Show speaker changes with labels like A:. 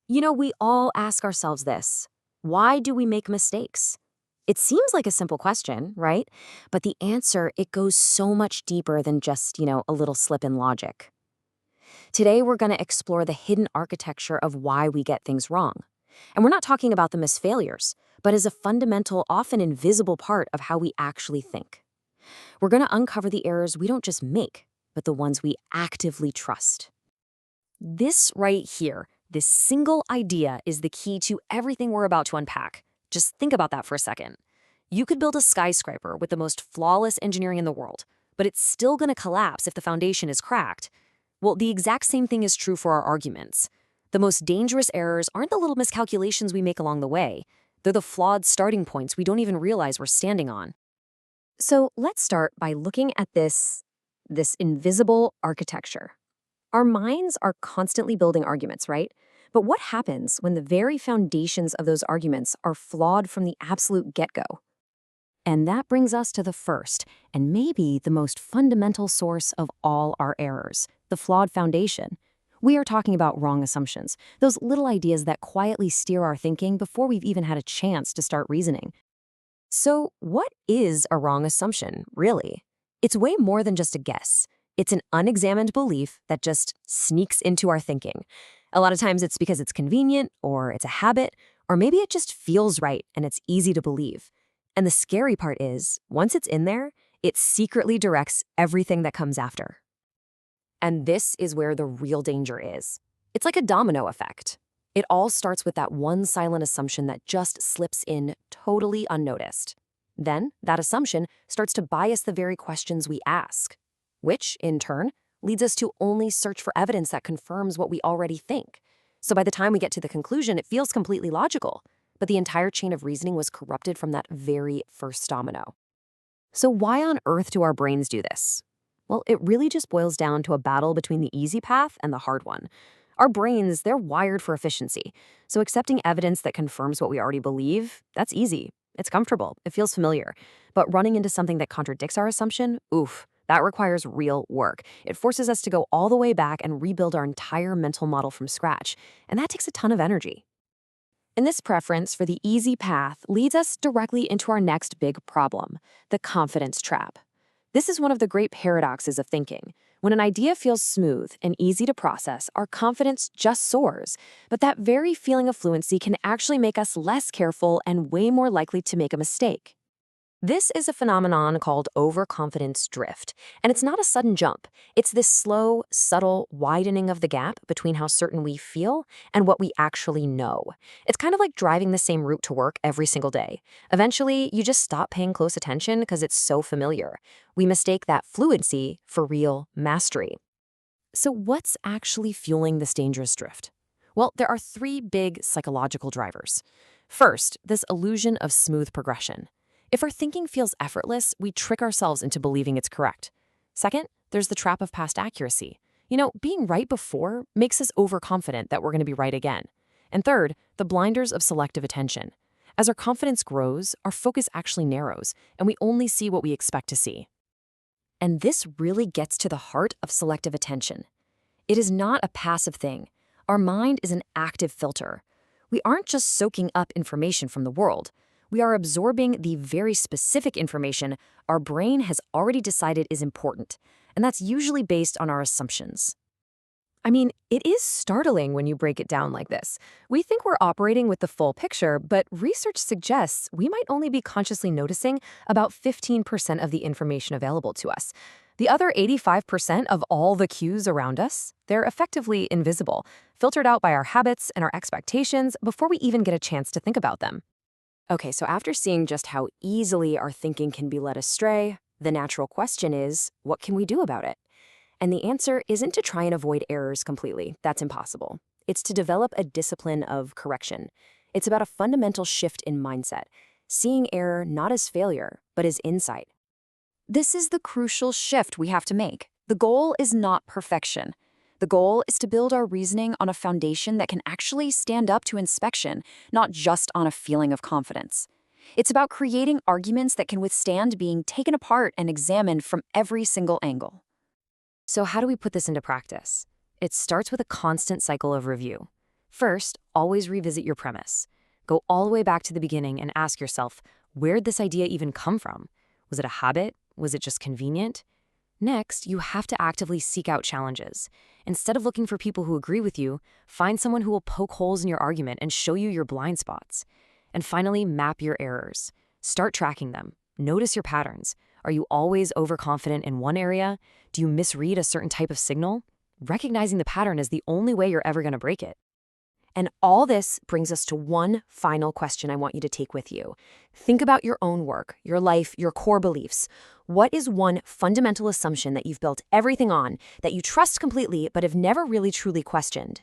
A: We all ask ourselves this. Why do we make mistakes? It seems like a simple question, right? But the answer, it goes so much deeper than just, a little slip in logic. Today, we're going to explore the hidden architecture of why we get things wrong. And we're not talking about them as failures, but as a fundamental, often invisible part of how we actually think. We're going to uncover the errors we don't just make, but the ones we actively trust. This right here, this single idea is the key to everything we're about to unpack. Just think about that for a second. You could build a skyscraper with the most flawless engineering in the world, but it's still going to collapse if the foundation is cracked. Well, the exact same thing is true for our arguments. The most dangerous errors aren't the little miscalculations we make along the way. They're the flawed starting points we don't even realize we're standing on. So let's start by looking at this invisible architecture. Our minds are constantly building arguments, right? But what happens when the very foundations of those arguments are flawed from the absolute get-go? And that brings us to the first, and maybe the most fundamental source of all our errors, the flawed foundation. We are talking about wrong assumptions, those little ideas that quietly steer our thinking before we've even had a chance to start reasoning. So, what is a wrong assumption, really? It's way more than just a guess. It's an unexamined belief that just sneaks into our thinking. A lot of times it's because it's convenient, or it's a habit, or maybe it just feels right and it's easy to believe. And the scary part is, once it's in there, it secretly directs everything that comes after. And this is where the real danger is. It's like a domino effect. It all starts with that one silent assumption that just slips in totally unnoticed. Then, that assumption starts to bias the very questions we ask, which, in turn, leads us to only search for evidence that confirms what we already think. So by the time we get to the conclusion, it feels completely logical, but the entire chain of reasoning was corrupted from that very first domino. So why on earth do our brains do this? Well, it really just boils down to a battle between the easy path and the hard one. Our brains, they're wired for efficiency. So accepting evidence that confirms what we already believe, that's easy. It's comfortable. It feels familiar. But running into something that contradicts our assumption, oof, that requires real work. It forces us to go all the way back and rebuild our entire mental model from scratch. And that takes a ton of energy. And this preference for the easy path leads us directly into our next big problem, the confidence trap. This is one of the great paradoxes of thinking. When an idea feels smooth and easy to process, our confidence just soars. But that very feeling of fluency can actually make us less careful and way more likely to make a mistake. This is a phenomenon called overconfidence drift, and it's not a sudden jump. It's this slow, subtle widening of the gap between how certain we feel and what we actually know. It's kind of like driving the same route to work every single day. Eventually, you just stop paying close attention because it's so familiar. We mistake that fluency for real mastery. So what's actually fueling this dangerous drift? Well, there are three big psychological drivers. First, this illusion of smooth progression. If our thinking feels effortless, we trick ourselves into believing it's correct. Second, there's the trap of past accuracy. Being right before makes us overconfident that we're going to be right again. And third, the blinders of selective attention. As our confidence grows, our focus actually narrows, and we only see what we expect to see. And this really gets to the heart of selective attention. It is not a passive thing. Our mind is an active filter. We aren't just soaking up information from the world. We are absorbing the very specific information our brain has already decided is important, and that's usually based on our assumptions. I mean, it is startling when you break it down like this. We think we're operating with the full picture, but research suggests we might only be consciously noticing about 15% of the information available to us. The other 85% of all the cues around us, they're effectively invisible, filtered out by our habits and our expectations before we even get a chance to think about them. Okay, so after seeing just how easily our thinking can be led astray, the natural question is, what can we do about it? And the answer isn't to try and avoid errors completely. That's impossible. It's to develop a discipline of correction. It's about a fundamental shift in mindset, seeing error not as failure, but as insight. This is the crucial shift we have to make. The goal is not perfection. The goal is to build our reasoning on a foundation that can actually stand up to inspection, not just on a feeling of confidence. It's about creating arguments that can withstand being taken apart and examined from every single angle. So how do we put this into practice? It starts with a constant cycle of review. First, always revisit your premise. Go all the way back to the beginning and ask yourself, where'd this idea even come from? Was it a habit? Was it just convenient? Next, you have to actively seek out challenges. Instead of looking for people who agree with you, find someone who will poke holes in your argument and show you your blind spots. And finally, map your errors. Start tracking them. Notice your patterns. Are you always overconfident in one area? Do you misread a certain type of signal? Recognizing the pattern is the only way you're ever going to break it. And all this brings us to one final question I want you to take with you. Think about your own work, your life, your core beliefs. What is one fundamental assumption that you've built everything on, that you trust completely but have never really truly questioned?